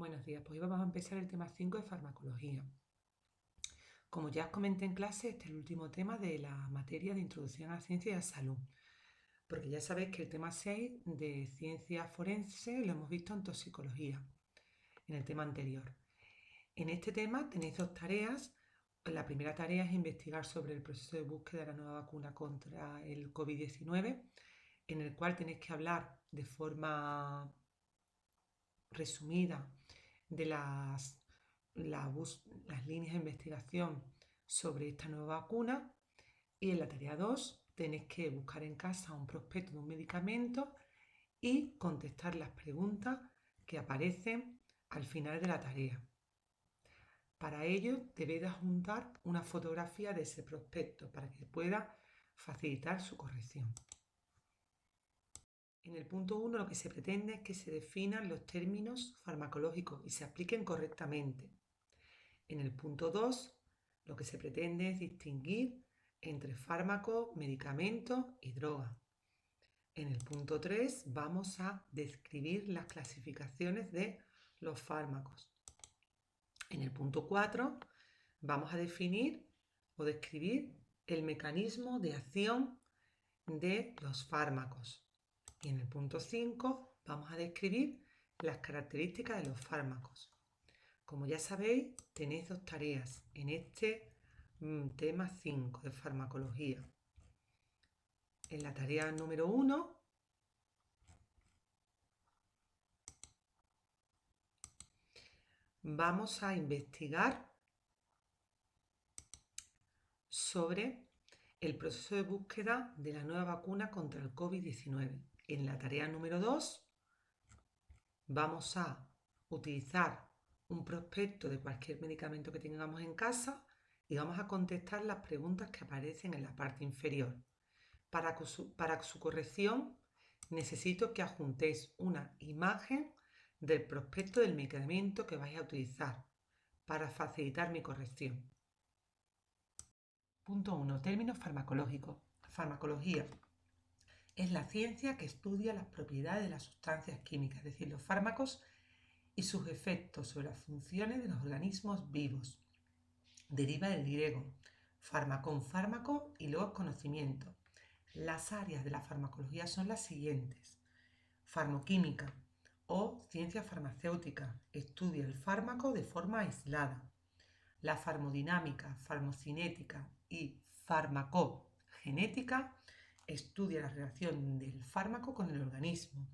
Buenos días, pues hoy vamos a empezar el tema 5 de farmacología. Como ya os comenté en clase, este es el último tema de la materia de introducción a la ciencia y a la salud, porque ya sabéis que el tema 6 de ciencia forense lo hemos visto en toxicología, en el tema anterior. En este tema tenéis dos tareas. La primera tarea es investigar sobre el proceso de búsqueda de la nueva vacuna contra el COVID-19, en el cual tenéis que hablar de forma resumida de las líneas de investigación sobre esta nueva vacuna, y en la tarea 2 tenéis que buscar en casa un prospecto de un medicamento y contestar las preguntas que aparecen al final de la tarea. Para ello debéis adjuntar una fotografía de ese prospecto para que pueda facilitar su corrección. En el punto 1 lo que se pretende es que se definan los términos farmacológicos y se apliquen correctamente. En el punto 2 lo que se pretende es distinguir entre fármaco, medicamento y droga. En el punto 3 vamos a describir las clasificaciones de los fármacos. En el punto 4 vamos a definir o describir el mecanismo de acción de los fármacos. Y en el punto 5 vamos a describir las características de los fármacos. Como ya sabéis, tenéis dos tareas en este tema 5 de farmacología. En la tarea número 1 vamos a investigar sobre el proceso de búsqueda de la nueva vacuna contra el COVID-19. En la tarea número 2 vamos a utilizar un prospecto de cualquier medicamento que tengamos en casa y vamos a contestar las preguntas que aparecen en la parte inferior. Para su corrección necesito que adjuntéis una imagen del prospecto del medicamento que vais a utilizar para facilitar mi corrección. Punto 1. Términos farmacológicos. Farmacología es la ciencia que estudia las propiedades de las sustancias químicas, es decir, los fármacos y sus efectos sobre las funciones de los organismos vivos. Deriva del griego fármacon, fármaco, y luego conocimiento. Las áreas de la farmacología son las siguientes: farmoquímica o ciencia farmacéutica, estudia el fármaco de forma aislada. La farmodinámica, farmocinética y farmacogenética estudia la relación del fármaco con el organismo.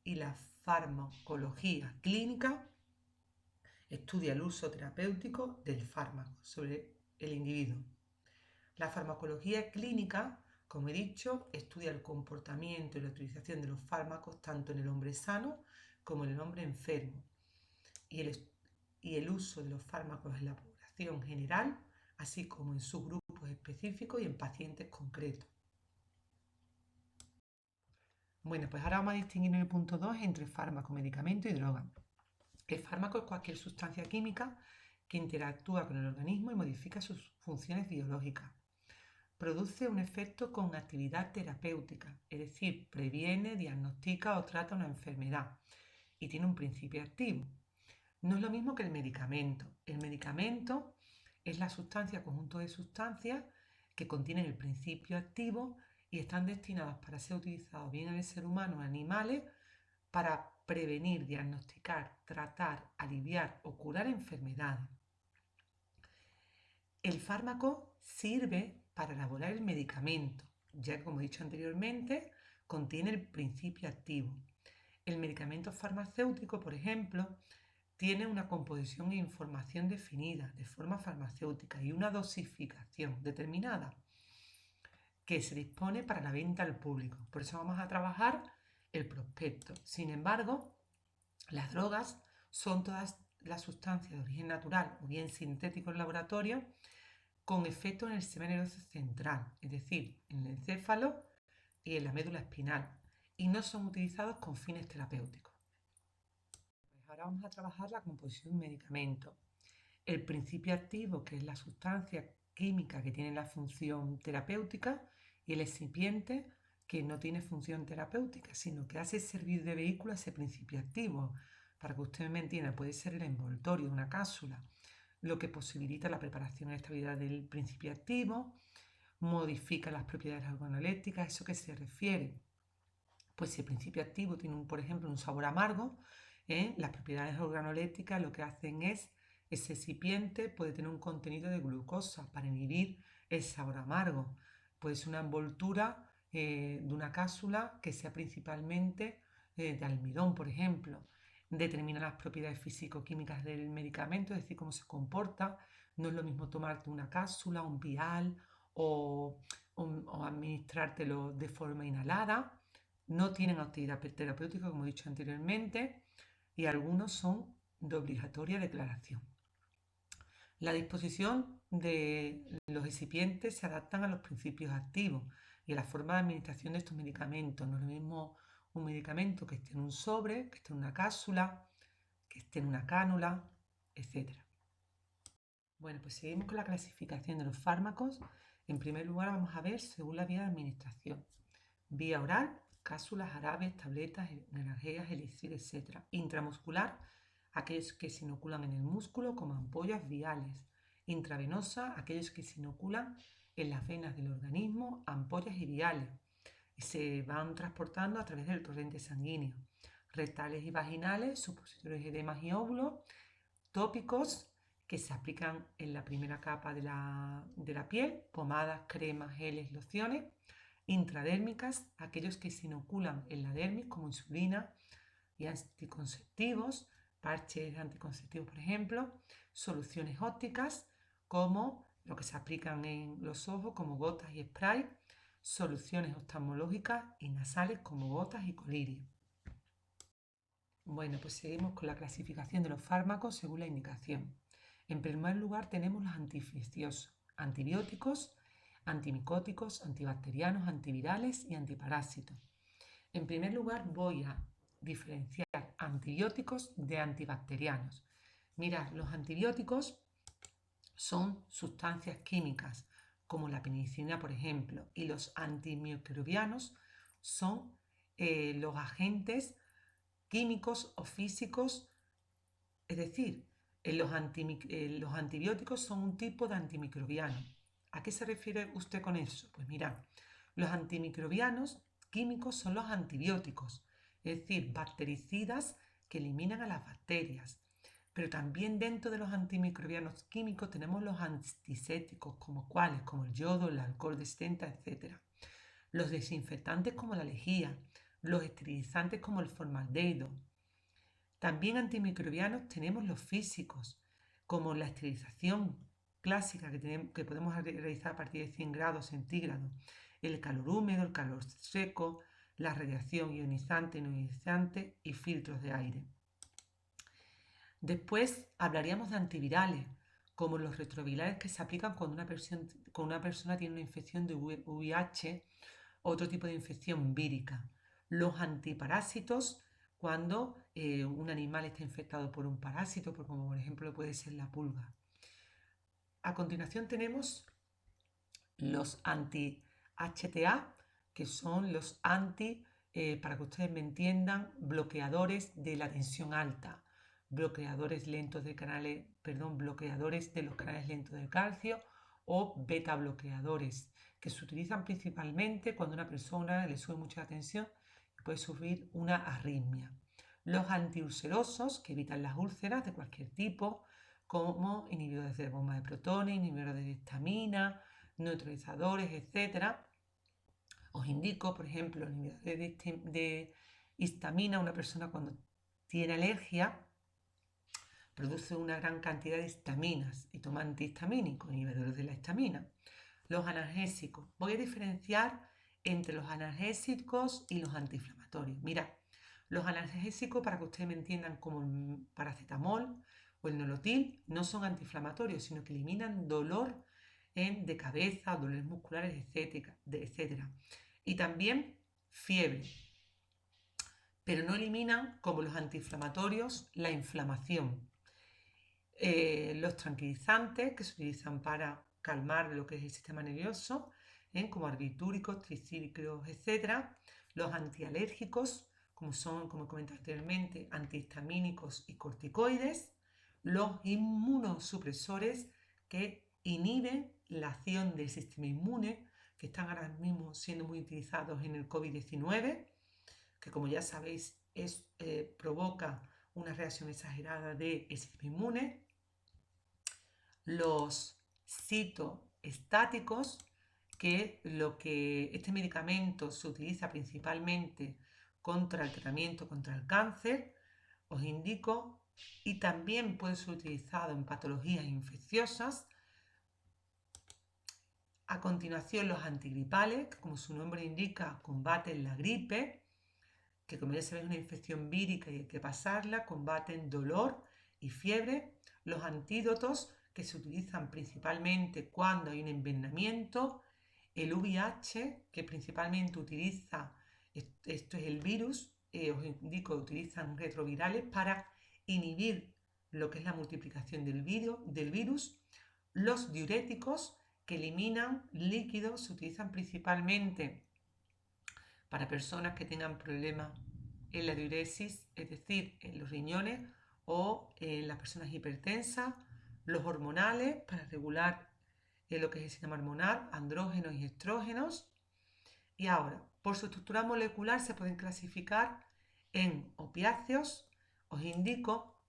Y la farmacología clínica estudia el uso terapéutico del fármaco sobre el individuo. La farmacología clínica, como he dicho, estudia el comportamiento y la utilización de los fármacos tanto en el hombre sano como en el hombre enfermo, y el uso de los fármacos en la población general, así como en subgrupos específicos y en pacientes concretos. Bueno, pues ahora vamos a distinguir en el punto 2 entre fármaco, medicamento y droga. El fármaco es cualquier sustancia química que interactúa con el organismo y modifica sus funciones biológicas. Produce un efecto con actividad terapéutica, es decir, previene, diagnostica o trata una enfermedad y tiene un principio activo. No es lo mismo que el medicamento. El medicamento es la sustancia, conjunto de sustancias que contienen el principio activo y están destinados para ser utilizados bien en el ser humano o animales para prevenir, diagnosticar, tratar, aliviar o curar enfermedades. El fármaco sirve para elaborar el medicamento, ya que, como he dicho anteriormente, contiene el principio activo. El medicamento farmacéutico, por ejemplo, tiene una composición e información definida de forma farmacéutica y una dosificación determinada que se dispone para la venta al público. Por eso vamos a trabajar el prospecto. Sin embargo, las drogas son todas las sustancias de origen natural o bien sintético en laboratorio con efecto en el sistema nervioso central, es decir, en el encéfalo y en la médula espinal, y no son utilizados con fines terapéuticos. Pues ahora vamos a trabajar la composición de un medicamento. El principio activo, que es la sustancia química que tiene la función terapéutica, y el excipiente, que no tiene función terapéutica, sino que hace servir de vehículo a ese principio activo, para que usted me entienda, puede ser el envoltorio de una cápsula, lo que posibilita la preparación y estabilidad del principio activo, modifica las propiedades organolépticas. ¿Eso qué se refiere? Pues si el principio activo tiene, por ejemplo, un sabor amargo, las propiedades organolépticas lo que hacen es, ese excipiente puede tener un contenido de glucosa para inhibir el sabor amargo. Puede ser una envoltura de una cápsula que sea principalmente de almidón, por ejemplo. Determina las propiedades físico-químicas del medicamento, es decir, cómo se comporta. No es lo mismo tomarte una cápsula, un vial o administrártelo de forma inhalada. No tienen actividad terapéutica, como he dicho anteriormente, y algunos son de obligatoria declaración. La disposición de los excipientes se adaptan a los principios activos y a la forma de administración de estos medicamentos. No es lo mismo un medicamento que esté en un sobre, que esté en una cápsula, que esté en una cánula, etc. Bueno, pues seguimos con la clasificación de los fármacos. En primer lugar vamos a ver según la vía de administración. Vía oral, cápsulas, jarabes, tabletas, energías, elixir, etc. Intramuscular, aquellos que se inoculan en el músculo como ampollas viales. Intravenosa, aquellos que se inoculan en las venas del organismo, ampollas y viales, y se van transportando a través del torrente sanguíneo. Rectales y vaginales, supositorios, edemas y óvulos. Tópicos, que se aplican en la primera capa de la piel, pomadas, cremas, geles, lociones. Intradérmicas, aquellos que se inoculan en la dermis como insulina y anticonceptivos, parches anticonceptivos por ejemplo, soluciones ópticas como lo que se aplican en los ojos como gotas y spray, soluciones oftalmológicas y nasales como gotas y colirio. Bueno, pues seguimos con la clasificación de los fármacos según la indicación. En primer lugar tenemos los antiinfecciosos, antibióticos, antimicóticos, antibacterianos, antivirales y antiparásitos. En primer lugar voy a diferenciar antibióticos de antibacterianos. Mirad, los antibióticos son sustancias químicas como la penicilina, por ejemplo, y los antimicrobianos son los agentes químicos o físicos, es decir, los antibióticos son un tipo de antimicrobiano. ¿A qué se refiere usted con eso? Pues mirad, los antimicrobianos químicos son los antibióticos, es decir, bactericidas que eliminan a las bacterias. Pero también dentro de los antimicrobianos químicos tenemos los antisépticos, como cuáles, como el yodo, el alcohol de 70, etc. Los desinfectantes como la lejía, los esterilizantes como el formaldehído. También antimicrobianos tenemos los físicos, como la esterilización clásica que podemos realizar a partir de 100 grados centígrados, el calor húmedo, el calor seco, la radiación ionizante y no ionizante y filtros de aire. Después hablaríamos de antivirales, como los retrovirales que se aplican cuando una persona tiene una infección de VIH o otro tipo de infección vírica. Los antiparásitos, cuando un animal está infectado por un parásito, como por ejemplo puede ser la pulga. A continuación tenemos los anti-HTA, que son los para que ustedes me entiendan, bloqueadores de la tensión alta, bloqueadores bloqueadores de los canales lentos del calcio o beta bloqueadores, que se utilizan principalmente cuando a una persona le sube mucha la tensión y puede sufrir una arritmia. Los antiulcerosos, que evitan las úlceras de cualquier tipo, como inhibidores de bomba de protones, inhibidores de histamina, neutralizadores, etc. Os indico, por ejemplo, los inhibidores de histamina. Una persona cuando tiene alergia produce una gran cantidad de histaminas y toma antihistamínicos, inhibidores de la histamina. Los analgésicos. Voy a diferenciar entre los analgésicos y los antiinflamatorios. Mirad, los analgésicos, para que ustedes me entiendan, como el paracetamol o el nolotil, no son antiinflamatorios, sino que eliminan dolor de cabeza, dolores musculares, etc. Y también fiebre. Pero no eliminan, como los antiinflamatorios, la inflamación. Los tranquilizantes, que se utilizan para calmar lo que es el sistema nervioso, como barbitúricos, tricíclicos, etc. Los antialérgicos, como son, como he comentado anteriormente, antihistamínicos y corticoides, los inmunosupresores que inhiben la acción del sistema inmune, que están ahora mismo siendo muy utilizados en el COVID-19, que como ya sabéis provoca una reacción exagerada del sistema inmune. Los citoestáticos, que este medicamento se utiliza principalmente contra el tratamiento contra el cáncer, os indico, y también puede ser utilizado en patologías infecciosas. A continuación, los antigripales, que como su nombre indica, combaten la gripe, que como ya sabéis es una infección vírica y hay que pasarla, combaten dolor y fiebre. Los antídotos, que se utilizan principalmente cuando hay un envenenamiento. El VIH, que principalmente utiliza, esto es el virus, os indico, utilizan retrovirales para inhibir lo que es la multiplicación del virus. Los diuréticos, que eliminan líquidos, se utilizan principalmente para personas que tengan problemas en la diuresis, es decir, en los riñones o en las personas hipertensas. Los hormonales, para regular lo que es el sistema hormonal, andrógenos y estrógenos. Y ahora, por su estructura molecular se pueden clasificar en opiáceos. Os indico,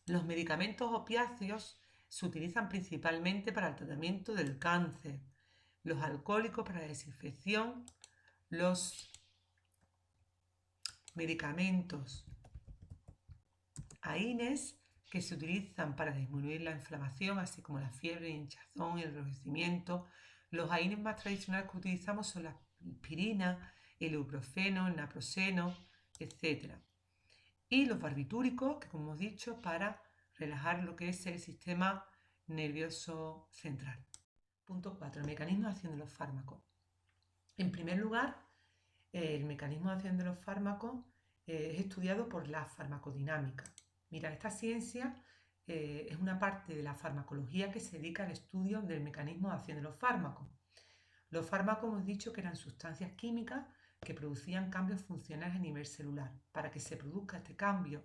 los medicamentos opiáceos se utilizan principalmente para el tratamiento del cáncer, los alcohólicos para la desinfección, los medicamentos AINES, que se utilizan para disminuir la inflamación, así como la fiebre, hinchazón, el enrojecimiento. Los AINES más tradicionales que utilizamos son la aspirina, el ibuprofeno, el naproxeno, etc. Y los barbitúricos, que como hemos dicho, para relajar lo que es el sistema nervioso central. Punto 4. El mecanismo de acción de los fármacos. En primer lugar, el mecanismo de acción de los fármacos es estudiado por la farmacodinámica. Mira, esta ciencia es una parte de la farmacología que se dedica al estudio del mecanismo de acción de los fármacos. Los fármacos hemos dicho que eran sustancias químicas que producían cambios funcionales a nivel celular. Para que se produzca este cambio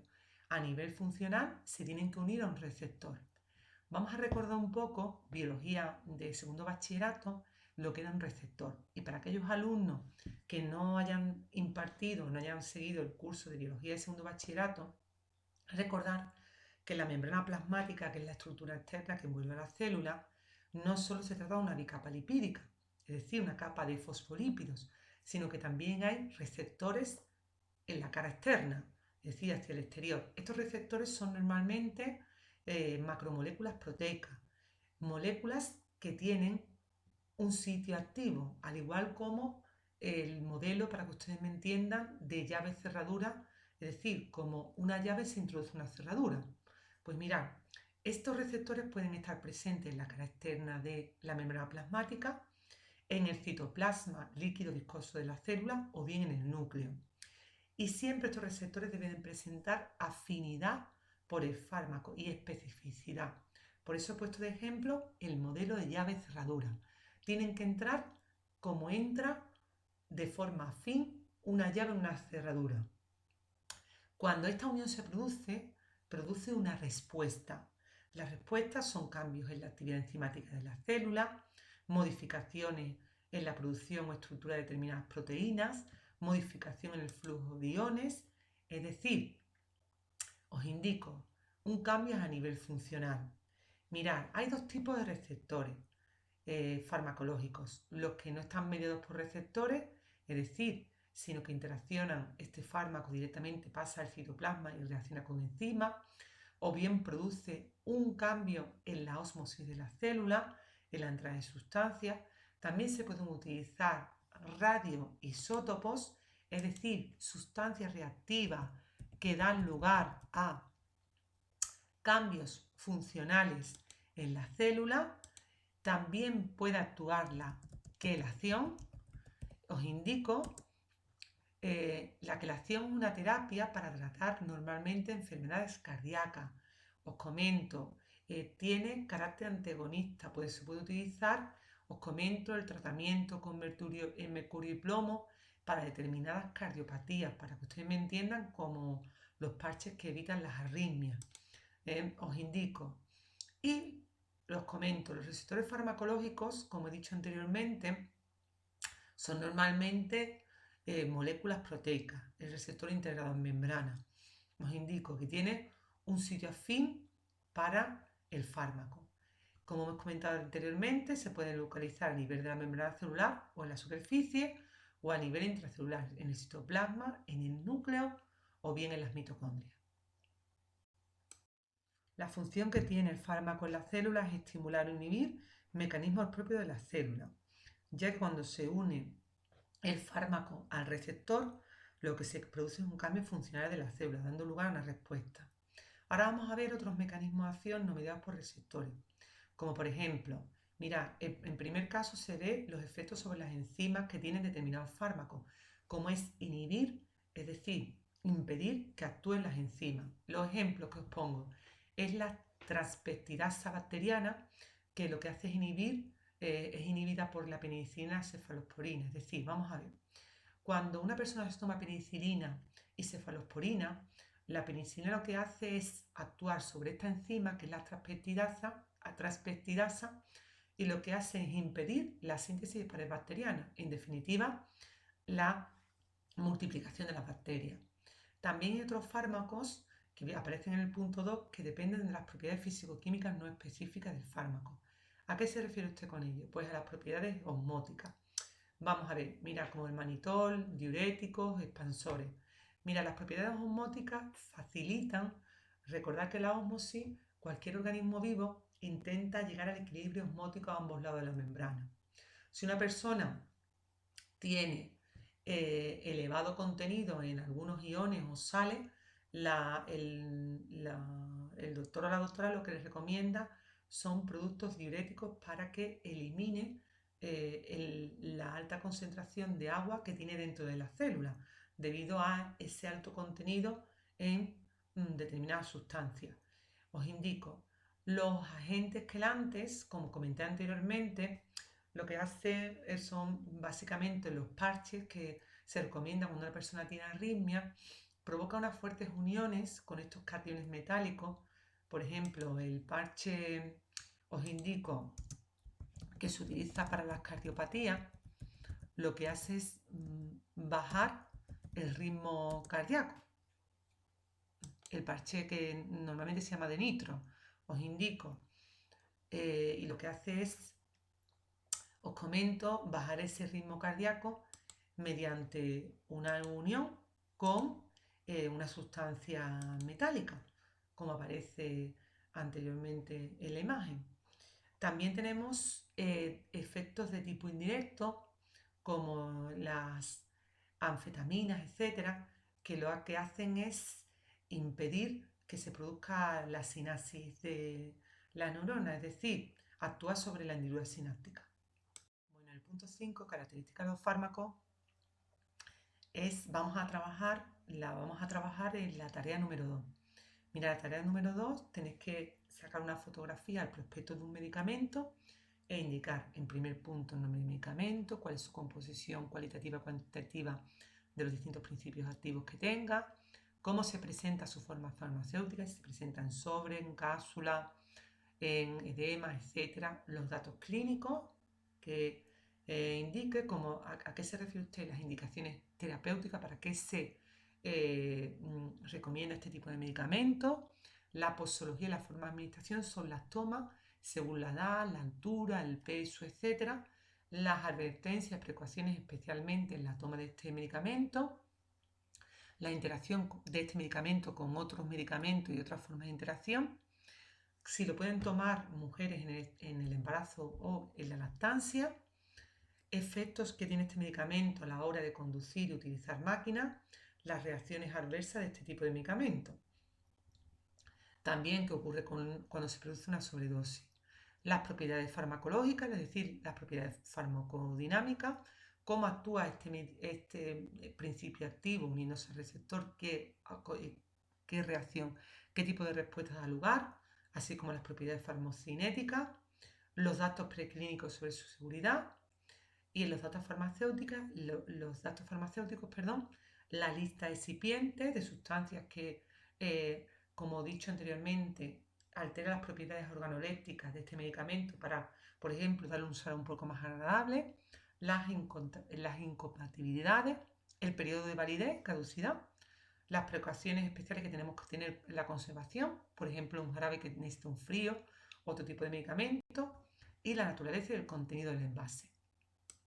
a nivel funcional se tienen que unir a un receptor. Vamos a recordar un poco, biología de segundo bachillerato, lo que era un receptor. Y para aquellos alumnos que no hayan impartido, no hayan seguido el curso de biología de segundo bachillerato, recordar que la membrana plasmática, que es la estructura externa que envuelve a la célula, no solo se trata de una bicapa lipídica, es decir, una capa de fosfolípidos, sino que también hay receptores en la cara externa, es decir, hacia el exterior. Estos receptores son normalmente macromoléculas proteicas, moléculas que tienen un sitio activo, al igual como el modelo, para que ustedes me entiendan, de llave cerradura, es decir, como una llave se introduce una cerradura. Pues mirad, estos receptores pueden estar presentes en la cara externa de la membrana plasmática, en el citoplasma líquido viscoso de la célula o bien en el núcleo. Y siempre estos receptores deben presentar afinidad por el fármaco y especificidad. Por eso he puesto de ejemplo el modelo de llave cerradura. Tienen que entrar como entra de forma afín una llave en una cerradura. Cuando esta unión se produce una respuesta. Las respuestas son cambios en la actividad enzimática de la célula, modificaciones en la producción o estructura de determinadas proteínas, modificación en el flujo de iones, es decir, os indico, un cambio a nivel funcional. Mirad, hay dos tipos de receptores farmacológicos, los que no están mediados por receptores, es decir, sino que interaccionan, este fármaco directamente pasa al citoplasma y reacciona con enzimas, o bien produce un cambio en la ósmosis de la célula, en la entrada de sustancias. También se pueden utilizar radioisótopos, es decir, sustancias reactivas que dan lugar a cambios funcionales en la célula. También puede actuar la quelación. Os indico, la quelación es una terapia para tratar normalmente enfermedades cardíacas. Os comento, tiene carácter antagonista, pues se puede utilizar, os comento, el tratamiento con mercurio y plomo, para determinadas cardiopatías, para que ustedes me entiendan, como los parches que evitan las arritmias. Os indico. Y los comento, los receptores farmacológicos, como he dicho anteriormente, son normalmente moléculas proteicas, el receptor integrado en membrana. Os indico que tiene un sitio afín para el fármaco. Como hemos comentado anteriormente, se pueden localizar a nivel de la membrana celular o en la superficie o a nivel intracelular, en el citoplasma, en el núcleo o bien en las mitocondrias. La función que tiene el fármaco en las células es estimular o inhibir mecanismos propios de las células, ya que cuando se une el fármaco al receptor, lo que se produce es un cambio funcional de la célula, dando lugar a una respuesta. Ahora vamos a ver otros mecanismos de acción no mediados por receptores, como por ejemplo, mira, en primer caso se ve los efectos sobre las enzimas que tienen determinados fármacos, como es inhibir, es decir, impedir que actúen las enzimas. Los ejemplos que os pongo es la transpeptidasa bacteriana, que lo que hace es inhibir, es inhibida por la penicilina cefalosporina. Es decir, vamos a ver, cuando una persona se toma penicilina y cefalosporina, la penicilina lo que hace es actuar sobre esta enzima, que es la transpeptidasa, y lo que hace es impedir la síntesis de pared bacteriana, en definitiva, la multiplicación de las bacterias. También hay otros fármacos que aparecen en el punto 2 que dependen de las propiedades físico-químicas no específicas del fármaco. ¿A qué se refiere usted con ello? Pues a las propiedades osmóticas. Vamos a ver, mira, como el manitol, diuréticos, expansores. Mira, las propiedades osmóticas facilitan, recordad que la ósmosis, cualquier organismo vivo intenta llegar al equilibrio osmótico a ambos lados de la membrana. Si una persona tiene elevado contenido en algunos iones o sales, el doctor o la doctora lo que les recomienda son productos diuréticos para que elimine la alta concentración de agua que tiene dentro de la célula, debido a ese alto contenido en determinadas sustancias. Os indico, los agentes quelantes, como comenté anteriormente, lo que hace son básicamente los parches que se recomiendan cuando una persona tiene arritmia, provoca unas fuertes uniones con estos cationes metálicos. Por ejemplo, el parche, os indico, que se utiliza para las cardiopatías, lo que hace es bajar el ritmo cardíaco. El parche que normalmente se llama de nitro, os indico, y lo que hace es, os comento, bajar ese ritmo cardíaco mediante una unión con una sustancia metálica, como aparece anteriormente en la imagen. También tenemos efectos de tipo indirecto, como las anfetaminas, etcétera, que lo que hacen es impedir que se produzca la sinapsis de la neurona, es decir, actúa sobre la hendidura sináptica. Bueno, el punto 5, características de los fármacos, vamos a trabajar en la tarea número 2. Mira, la tarea número 2, tenéis que sacar una fotografía al prospecto de un medicamento e indicar en primer punto el nombre del medicamento, cuál es su composición cualitativa y cuantitativa de los distintos principios activos que tenga, cómo se presenta su forma farmacéutica, si se presenta en sobre, en cápsula, en edema, etcétera, los datos clínicos que indique a qué se refiere usted, las indicaciones terapéuticas, para qué se recomienda este tipo de medicamentos, la posología y la forma de administración son las tomas según la edad, la altura, el peso, etcétera, las advertencias, precauciones especialmente en la toma de este medicamento, la interacción de este medicamento con otros medicamentos y otras formas de interacción, si lo pueden tomar mujeres en el embarazo o en la lactancia, efectos que tiene este medicamento a la hora de conducir y utilizar máquinas, las reacciones adversas de este tipo de medicamento. También qué ocurre cuando se produce una sobredosis. Las propiedades farmacológicas, es decir, las propiedades farmacodinámicas, cómo actúa este principio activo uniéndose al receptor, qué reacción, qué tipo de respuesta da lugar, así como las propiedades farmacocinéticas, los datos preclínicos sobre su seguridad Y en los datos farmacéuticos, la lista excipiente de sustancias que, como he dicho anteriormente, altera las propiedades organolépticas de este medicamento para, por ejemplo, darle un sabor un poco más agradable, las incompatibilidades, el periodo de validez, caducidad, las precauciones especiales que tenemos que tener en la conservación, por ejemplo, un jarabe que necesita un frío, otro tipo de medicamento, y la naturaleza y el contenido del envase.